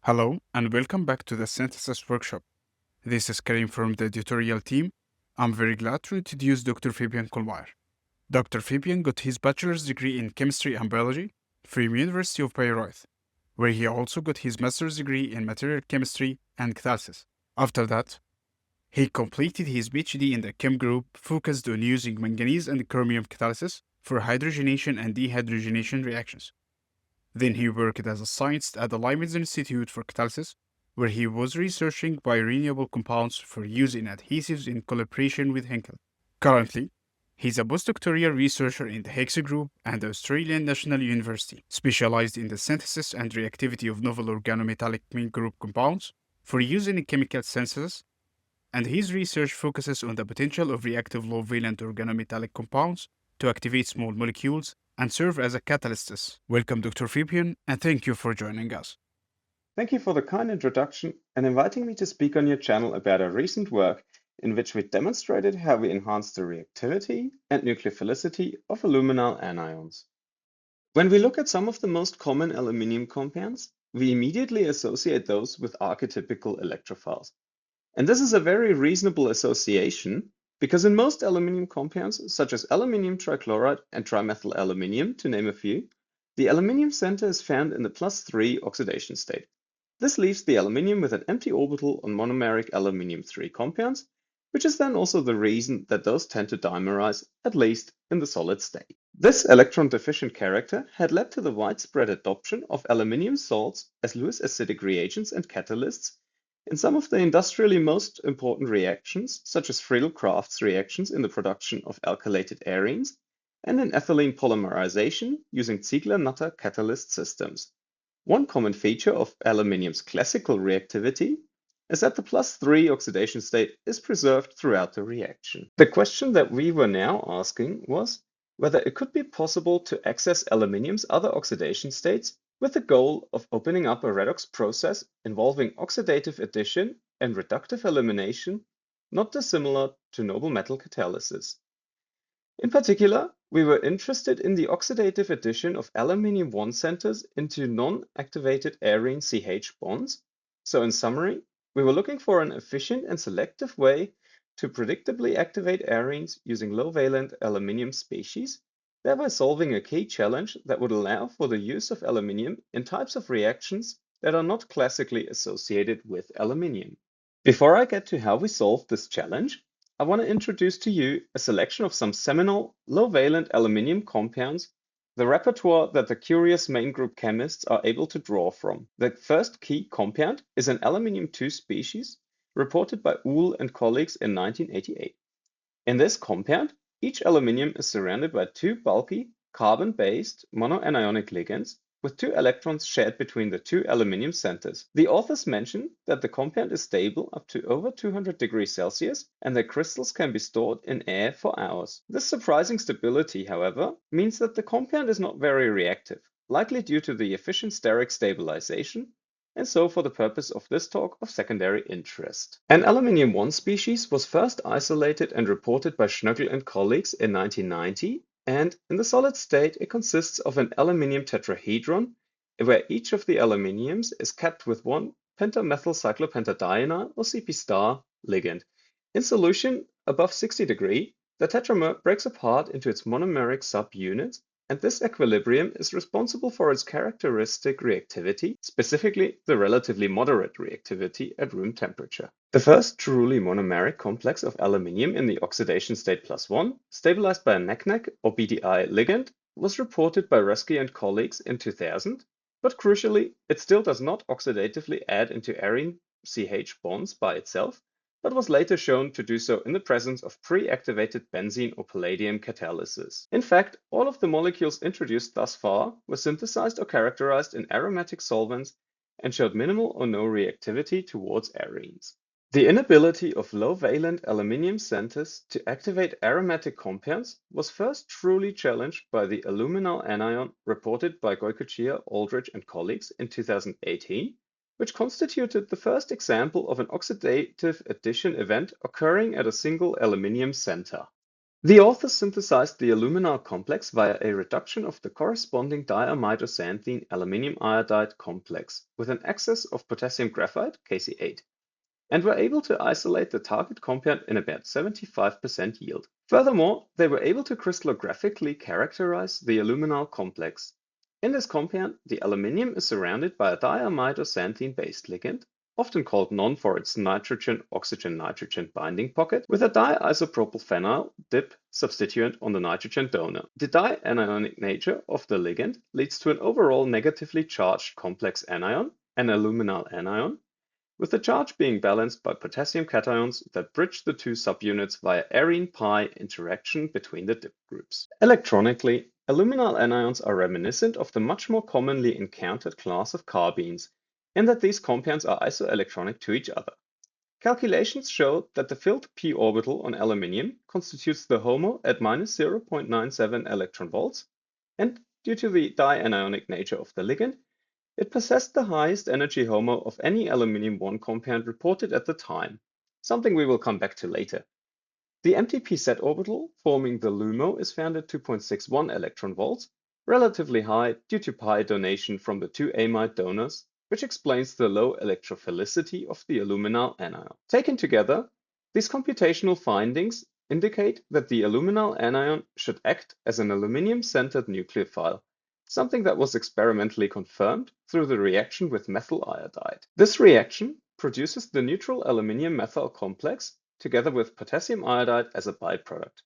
Hello and welcome back to the Synthesis Workshop. This is Karim from the editorial team. I'm very glad to introduce Dr. Fabian Kallmeier. Dr. Fabian got his bachelor's degree in chemistry and biology from University of Bayreuth, where he also got his master's degree in material chemistry and catalysis. After that, he completed his PhD in the Chem group focused on using manganese and chromium catalysis for hydrogenation and dehydrogenation reactions. Then he worked as a scientist at the Leibniz Institute for Catalysis, where he was researching biorenewable compounds for use in adhesives in collaboration with Henkel. Currently, he's a postdoctoral researcher in the Higgs Group and the Australian National University, specialized in the synthesis and reactivity of novel organometallic mean group compounds for use in chemical synthesis, and his research focuses on the potential of reactive low-valent organometallic compounds to activate small molecules and serve as a catalyst. Welcome, Dr. Fabian, and thank you for joining us. Thank you for the kind introduction and inviting me to speak on your channel about our recent work in which we demonstrated how we enhance the reactivity and nucleophilicity of aluminyl anions. When we look at some of the most common aluminium compounds, we immediately associate those with archetypical electrophiles. And this is a very reasonable association because in most aluminium compounds, such as aluminium trichloride and trimethylaluminium, to name a few, the aluminium center is found in the +3 oxidation state. This leaves the aluminium with an empty orbital on monomeric aluminium 3 compounds, which is then also the reason that those tend to dimerize, at least in the solid state. This electron-deficient character had led to the widespread adoption of aluminium salts as Lewis acidic reagents and catalysts in some of the industrially most important reactions, such as Friedel-Crafts reactions in the production of alkylated arenes, and in ethylene polymerization using Ziegler-Natta catalyst systems. One common feature of aluminium's classical reactivity is that the +3 oxidation state is preserved throughout the reaction. The question that we were now asking was whether it could be possible to access aluminium's other oxidation states with the goal of opening up a redox process involving oxidative addition and reductive elimination, not dissimilar to noble metal catalysis. In particular, we were interested in the oxidative addition of aluminium 1 centers into non-activated arene CH bonds. So in summary, we were looking for an efficient and selective way to predictably activate arenes using low-valent aluminium species, thereby solving a key challenge that would allow for the use of aluminium in types of reactions that are not classically associated with aluminium. Before I get to how we solved this challenge, I want to introduce to you a selection of some seminal low-valent aluminium compounds, the repertoire that the curious main group chemists are able to draw from. The first key compound is an aluminium 2 species reported by Uhl and colleagues in 1988. In this compound, each aluminium is surrounded by two bulky carbon-based monoanionic ligands with 2 electrons shared between the 2 aluminium centers. The authors mention that the compound is stable up to over 200 degrees Celsius and that crystals can be stored in air for hours. This surprising stability, however, means that the compound is not very reactive, likely due to the efficient steric stabilization, and so for the purpose of this talk of secondary interest. An aluminium 1 species was first isolated and reported by Schnögl and colleagues in 1990. And in the solid state, it consists of an aluminium tetrahedron, where each of the aluminiums is capped with one pentamethylcyclopentadienyl or CP* ligand. In solution above 60 degrees, the tetramer breaks apart into its monomeric subunits, and this equilibrium is responsible for its characteristic reactivity, specifically the relatively moderate reactivity at room temperature. The first truly monomeric complex of aluminium in the oxidation state +1, stabilized by a NACNAC or BDI ligand, was reported by Resky and colleagues in 2000, but crucially, it still does not oxidatively add into arene CH bonds by itself, but was later shown to do so in the presence of pre-activated benzene or palladium catalysis. In fact, all of the molecules introduced thus far were synthesized or characterized in aromatic solvents and showed minimal or no reactivity towards arenes. The inability of low-valent aluminium centers to activate aromatic compounds was first truly challenged by the aluminyl anion reported by Goicoechea, Aldridge, and colleagues in 2018, which constituted the first example of an oxidative addition event occurring at a single aluminium center. The authors synthesized the aluminyl complex via a reduction of the corresponding diamidoxanthine aluminium iodide complex with an excess of potassium graphite, Kc8, and were able to isolate the target compound in about 75% yield. Furthermore, they were able to crystallographically characterize the aluminyl complex. In this compound, the aluminium is surrounded by a diamidoxanthine-based ligand, often called non for its nitrogen-oxygen-nitrogen binding pocket, with a diisopropylphenyl dip substituent on the nitrogen donor. The dianionic nature of the ligand leads to an overall negatively charged complex anion, an aluminyl anion, with the charge being balanced by potassium cations that bridge the two subunits via arene-pi interaction between the dip groups. Electronically, aluminyl anions are reminiscent of the much more commonly encountered class of carbenes, in that these compounds are isoelectronic to each other. Calculations show that the filled p orbital on aluminium constitutes the HOMO at -0.97 electron volts, and due to the dianionic nature of the ligand, it possessed the highest energy HOMO of any aluminium-1 compound reported at the time, something we will come back to later. The empty p-set orbital forming the LUMO is found at 2.61 electron volts, relatively high due to pi donation from the two amide donors, which explains the low electrophilicity of the aluminyl anion. Taken together, these computational findings indicate that the aluminyl anion should act as an aluminium-centered nucleophile, something that was experimentally confirmed through the reaction with methyl iodide. This reaction produces the neutral aluminium methyl complex together with potassium iodide as a byproduct.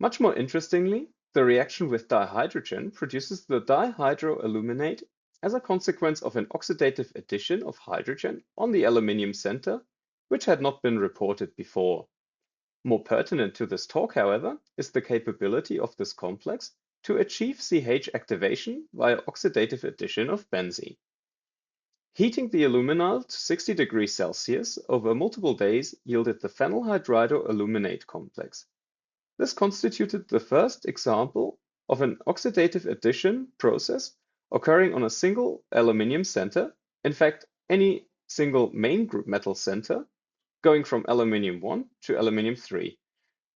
Much more interestingly, the reaction with dihydrogen produces the dihydroaluminate as a consequence of an oxidative addition of hydrogen on the aluminium center, which had not been reported before. More pertinent to this talk, however, is the capability of this complex to achieve CH activation via oxidative addition of benzene. Heating the aluminyl to 60 degrees Celsius over multiple days yielded the phenylhydridoaluminate complex. This constituted the first example of an oxidative addition process occurring on a single aluminium center, in fact, any single main group metal center, going from aluminium-1 to aluminium-3.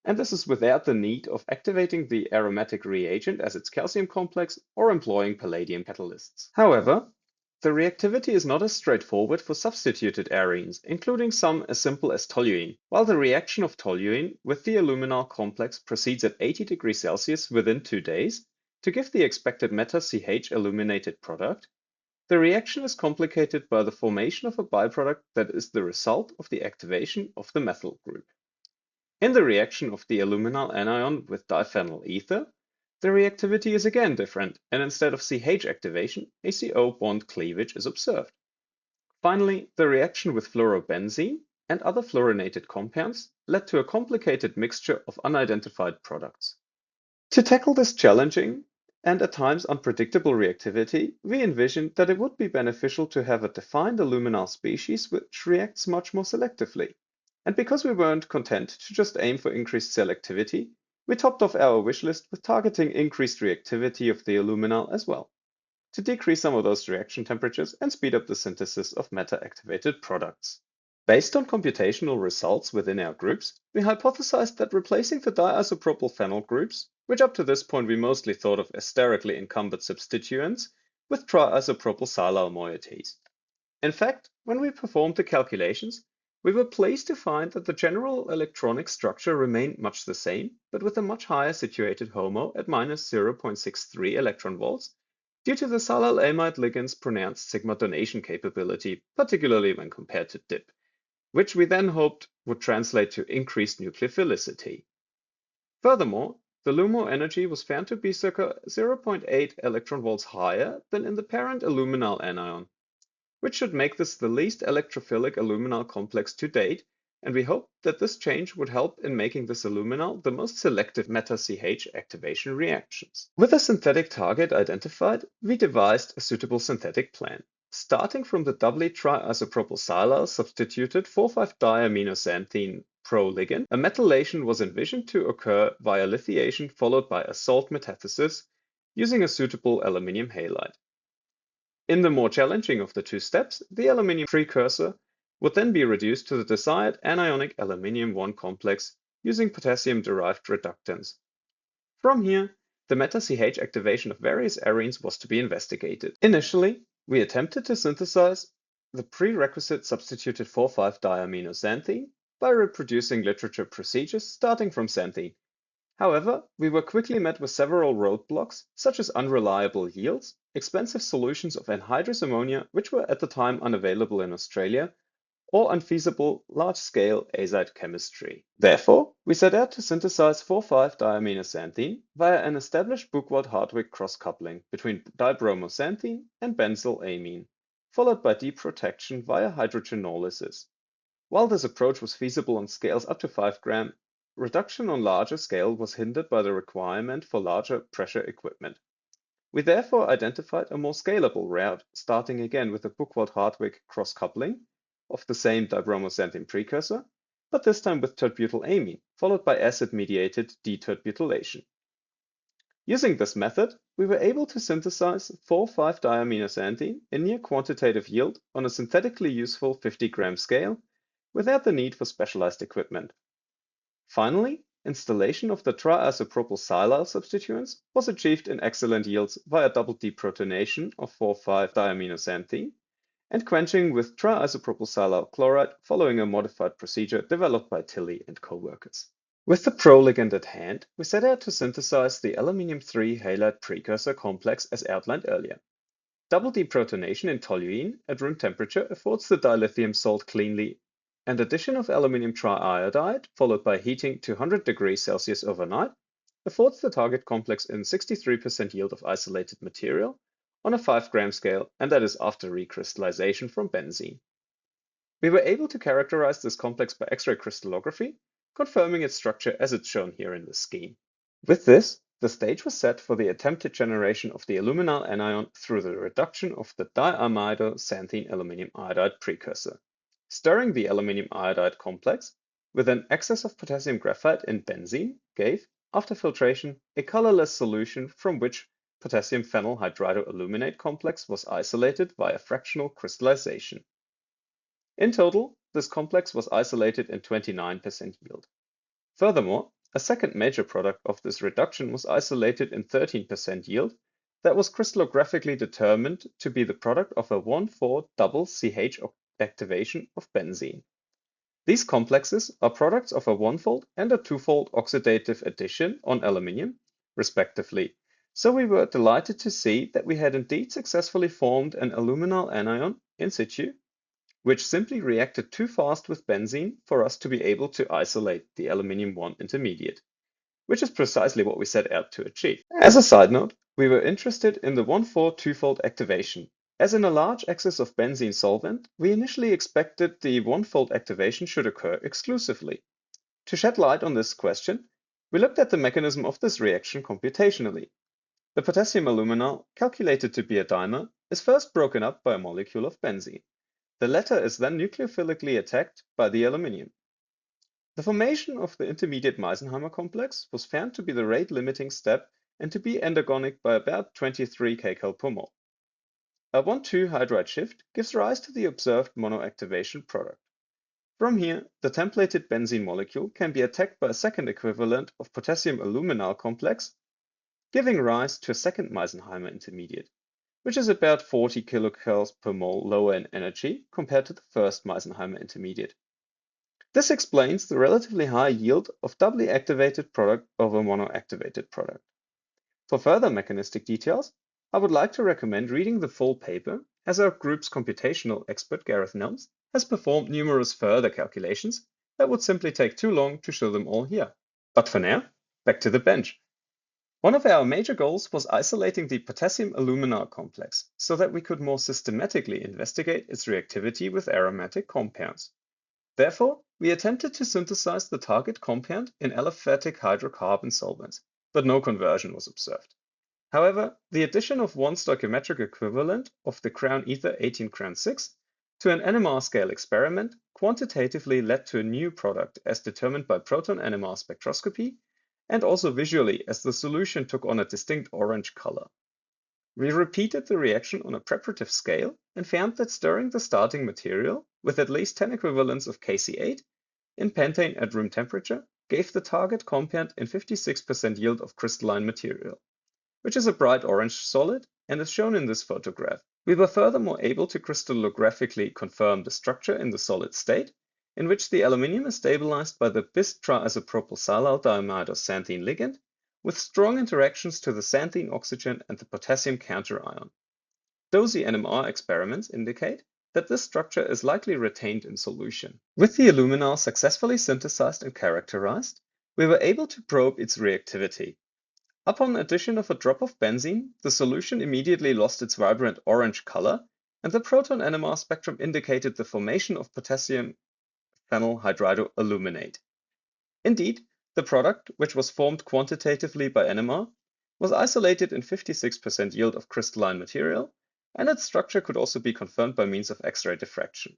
And this is without the need of activating the aromatic reagent as its calcium complex or employing palladium catalysts. However, the reactivity is not as straightforward for substituted arenes, including some as simple as toluene. While the reaction of toluene with the aluminyl complex proceeds at 80 degrees Celsius within 2 days to give the expected meta-CH illuminated product, the reaction is complicated by the formation of a byproduct that is the result of the activation of the methyl group. In the reaction of the aluminyl anion with diphenyl ether, the reactivity is again different, and instead of CH activation, a CO bond cleavage is observed. Finally, the reaction with fluorobenzene and other fluorinated compounds led to a complicated mixture of unidentified products. To tackle this challenging and at times unpredictable reactivity, we envisioned that it would be beneficial to have a defined aluminyl species which reacts much more selectively. And because we weren't content to just aim for increased selectivity, we topped off our wish list with targeting increased reactivity of the aluminyl as well, to decrease some of those reaction temperatures and speed up the synthesis of meta-activated products. Based on computational results within our groups, we hypothesized that replacing the diisopropyl groups, which up to this point we mostly thought of as sterically encumbered substituents, with triisopropyl moieties. In fact, when we performed the calculations, we were pleased to find that the general electronic structure remained much the same, but with a much higher situated HOMO at -0.63 electron volts, due to the silyl amide ligand's pronounced sigma donation capability, particularly when compared to dip, which we then hoped would translate to increased nucleophilicity. Furthermore, the LUMO energy was found to be circa 0.8 electron volts higher than in the parent aluminyl anion, which should make this the least electrophilic aluminyl complex to date, and we hope that this change would help in making this aluminyl the most selective meta-CH activation reactions. With a synthetic target identified, we devised a suitable synthetic plan. Starting from the doubly triisopropyl substituted 4,5-diaminoxanthine pro-ligand, a metallation was envisioned to occur via lithiation followed by a salt metathesis using a suitable aluminium halide. In the more challenging of the two steps, the aluminium precursor would then be reduced to the desired anionic aluminium-1 complex using potassium-derived reductants. From here, the meta-CH activation of various arenes was to be investigated. Initially, we attempted to synthesize the prerequisite substituted 4,5-diaminoxanthine by reproducing literature procedures starting from xanthine. However, we were quickly met with several roadblocks, such as unreliable yields, expensive solutions of anhydrous ammonia, which were at the time unavailable in Australia, or unfeasible large-scale azide chemistry. Therefore, we set out to synthesize 4,5-diaminoxanthine via an established Buchwald-Hartwig cross-coupling between dibromoxanthine and benzylamine, followed by deprotection via hydrogenolysis. While this approach was feasible on scales up to 5 gram, reduction on larger scale was hindered by the requirement for larger pressure equipment. We therefore identified a more scalable route, starting again with the Buchwald-Hartwig cross-coupling of the same dibromoxanthine precursor, but this time with tert-butylamine, followed by acid-mediated detert-butylation. Using this method, we were able to synthesize 4,5-diaminoxanthine in near quantitative yield on a synthetically useful 50-gram scale without the need for specialized equipment. Finally, installation of the triisopropyl-silyl substituents was achieved in excellent yields via double deprotonation of 4,5-diaminoxanthine and quenching with triisopropyl-silyl chloride following a modified procedure developed by Tilley and co-workers. With the proligand at hand, we set out to synthesize the aluminium-3 halide precursor complex as outlined earlier. Double deprotonation in toluene at room temperature affords the dilithium salt cleanly, and addition of aluminium triiodide, followed by heating to 100 degrees Celsius overnight, affords the target complex in 63% yield of isolated material on a 5-gram scale, and that is after recrystallization from benzene. We were able to characterize this complex by X-ray crystallography, confirming its structure as it's shown here in this scheme. With this, the stage was set for the attempted generation of the aluminyl anion through the reduction of the diamido-xanthine aluminium iodide precursor. Stirring the aluminium iodide complex with an excess of potassium graphite in benzene gave, after filtration, a colorless solution from which potassium phenyl hydridoaluminate complex was isolated via fractional crystallization. In total, this complex was isolated in 29% yield. Furthermore, a second major product of this reduction was isolated in 13% yield that was crystallographically determined to be the product of a 1,4 double CH activation of benzene. These complexes are products of a 1-fold and a 2-fold oxidative addition on aluminium, respectively, so we were delighted to see that we had indeed successfully formed an aluminyl anion in situ, which simply reacted too fast with benzene for us to be able to isolate the aluminium-1 intermediate, which is precisely what we set out to achieve. As a side note, we were interested in the 1,4 2-fold activation. As in a large excess of benzene solvent, we initially expected the 1-fold activation should occur exclusively. To shed light on this question, we looked at the mechanism of this reaction computationally. The potassium aluminyl, calculated to be a dimer, is first broken up by a molecule of benzene. The latter is then nucleophilically attacked by the aluminium. The formation of the intermediate Meisenheimer complex was found to be the rate-limiting step and to be endergonic by about 23 kcal per mol. A 1,2 hydride shift gives rise to the observed monoactivation product. From here, the templated benzene molecule can be attacked by a second equivalent of potassium aluminyl complex, giving rise to a second Meisenheimer intermediate, which is about 40 kilocalories per mol lower in energy compared to the first Meisenheimer intermediate. This explains the relatively high yield of doubly activated product over monoactivated product. For further mechanistic details, I would like to recommend reading the full paper, as our group's computational expert Gareth Nelms has performed numerous further calculations that would simply take too long to show them all here. But for now, back to the bench. One of our major goals was isolating the potassium aluminyl complex so that we could more systematically investigate its reactivity with aromatic compounds. Therefore, we attempted to synthesize the target compound in aliphatic hydrocarbon solvents, but no conversion was observed. However, the addition of one stoichiometric equivalent of the crown ether 18 crown 6 to an NMR scale experiment quantitatively led to a new product as determined by proton NMR spectroscopy and also visually as the solution took on a distinct orange color. We repeated the reaction on a preparative scale and found that stirring the starting material with at least 10 equivalents of Kc8 in pentane at room temperature gave the target compound in 56% yield of crystalline material, which is a bright orange solid and is shown in this photograph. We were furthermore able to crystallographically confirm the structure in the solid state, in which the aluminium is stabilized by the bis triisopropylsilyl diamidosxanthine ligand, with strong interactions to the xanthine oxygen and the potassium counterion. Dozy NMR experiments indicate that this structure is likely retained in solution. With the aluminyl successfully synthesized and characterized, we were able to probe its reactivity. Upon addition of a drop of benzene, the solution immediately lost its vibrant orange color, and the proton NMR spectrum indicated the formation of potassium phenylhydridoaluminate. Indeed, the product, which was formed quantitatively by NMR, was isolated in 56% yield of crystalline material, and its structure could also be confirmed by means of X-ray diffraction.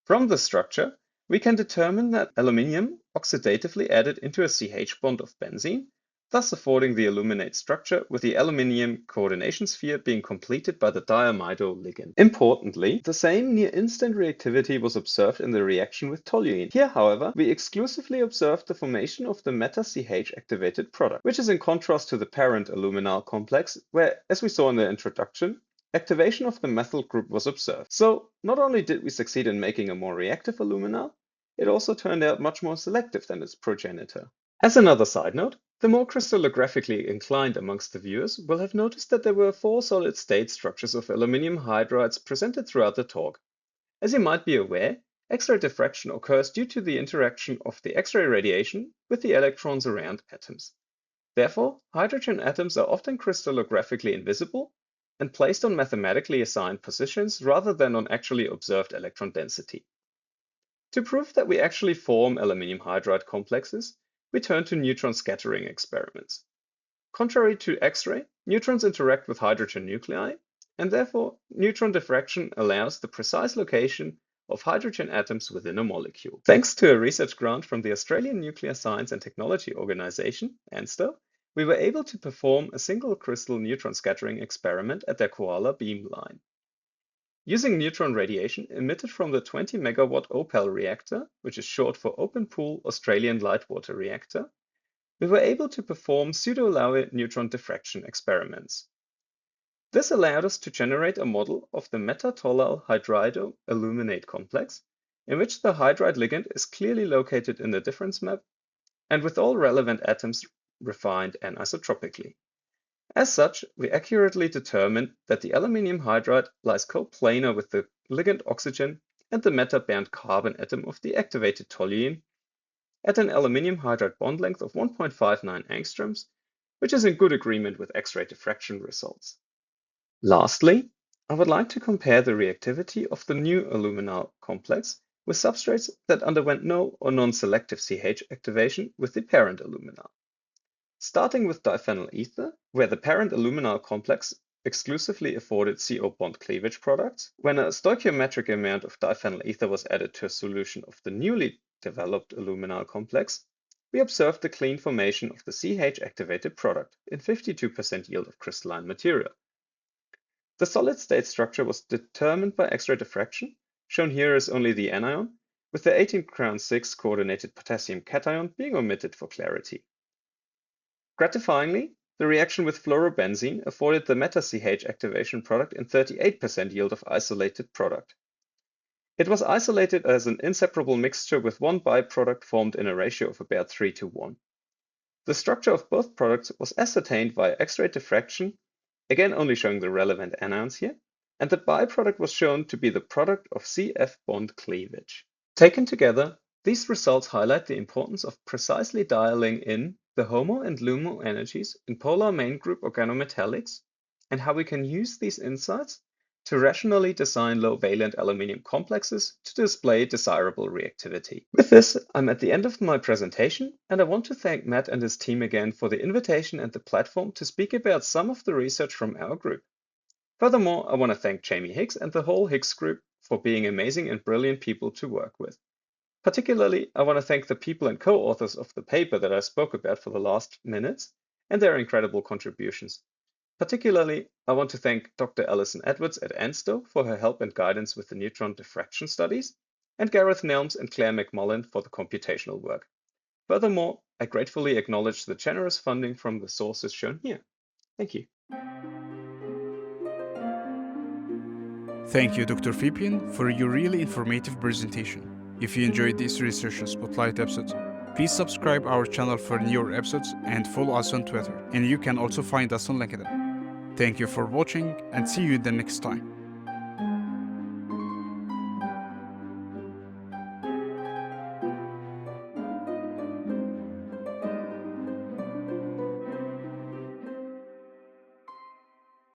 From this structure, we can determine that aluminium oxidatively added into a CH bond of benzene, thus affording the aluminate structure, with the aluminium coordination sphere being completed by the diamido ligand. Importantly, the same near-instant reactivity was observed in the reaction with toluene. Here, however, we exclusively observed the formation of the meta-CH activated product, which is in contrast to the parent aluminyl complex, where, as we saw in the introduction, activation of the methyl group was observed. So, not only did we succeed in making a more reactive aluminyl, it also turned out much more selective than its progenitor. As another side note, the more crystallographically inclined amongst the viewers will have noticed that there were 4 solid-state structures of aluminium hydrides presented throughout the talk. As you might be aware, X-ray diffraction occurs due to the interaction of the X-ray radiation with the electrons around atoms. Therefore, hydrogen atoms are often crystallographically invisible and placed on mathematically assigned positions rather than on actually observed electron density. To prove that we actually form aluminium hydride complexes, we turn to neutron scattering experiments. Contrary to X-ray, neutrons interact with hydrogen nuclei, and therefore neutron diffraction allows the precise location of hydrogen atoms within a molecule. Thanks to a research grant from the Australian Nuclear Science and Technology Organisation, ANSTO, we were able to perform a single crystal neutron scattering experiment at their Koala beamline. Using neutron radiation emitted from the 20 megawatt OPAL reactor, which is short for Open Pool Australian Light Water Reactor, we were able to perform pseudo-Laue neutron diffraction experiments. This allowed us to generate a model of the metatollyl hydridoaluminate complex, in which the hydride ligand is clearly located in the difference map and with all relevant atoms refined anisotropically. As such, we accurately determined that the aluminium hydride lies coplanar with the ligand oxygen and the meta-bound carbon atom of the activated toluene at an aluminium hydride bond length of 1.59 angstroms, which is in good agreement with X-ray diffraction results. Lastly, I would like to compare the reactivity of the new aluminyl complex with substrates that underwent no or non-selective CH activation with the parent aluminyl. Starting with diphenyl ether, where the parent aluminyl complex exclusively afforded CO bond cleavage products, when a stoichiometric amount of diphenyl ether was added to a solution of the newly developed aluminyl complex, we observed the clean formation of the CH activated product in 52% yield of crystalline material. The solid-state structure was determined by X-ray diffraction, shown here as only the anion, with the 18-6 coordinated potassium cation being omitted for clarity. Gratifyingly, the reaction with fluorobenzene afforded the meta-CH activation product in 38% yield of isolated product. It was isolated as an inseparable mixture with one byproduct formed in a ratio of about 3:1. The structure of both products was ascertained via X-ray diffraction, again only showing the relevant anions here, and the byproduct was shown to be the product of CF bond cleavage. Taken together, these results highlight the importance of precisely dialing in the HOMO and LUMO energies in polar main group organometallics, and how we can use these insights to rationally design low-valent aluminium complexes to display desirable reactivity. With this, I'm at the end of my presentation, and I want to thank Matt and his team again for the invitation and the platform to speak about some of the research from our group. Furthermore, I want to thank Jamie Hicks and the whole Hicks group for being amazing and brilliant people to work with. Particularly, I want to thank the people and co-authors of the paper that I spoke about for the last minutes and their incredible contributions. Particularly, I want to thank Dr. Alison Edwards at ANSTO for her help and guidance with the neutron diffraction studies, and Gareth Nelms and Claire McMullen for the computational work. Furthermore, I gratefully acknowledge the generous funding from the sources shown here. Thank you. Thank you, Dr. Fabian, for your really informative presentation. If you enjoyed this Research Spotlight episode, please subscribe our channel for newer episodes and follow us on Twitter. And you can also find us on LinkedIn. Thank you for watching and see you the next time.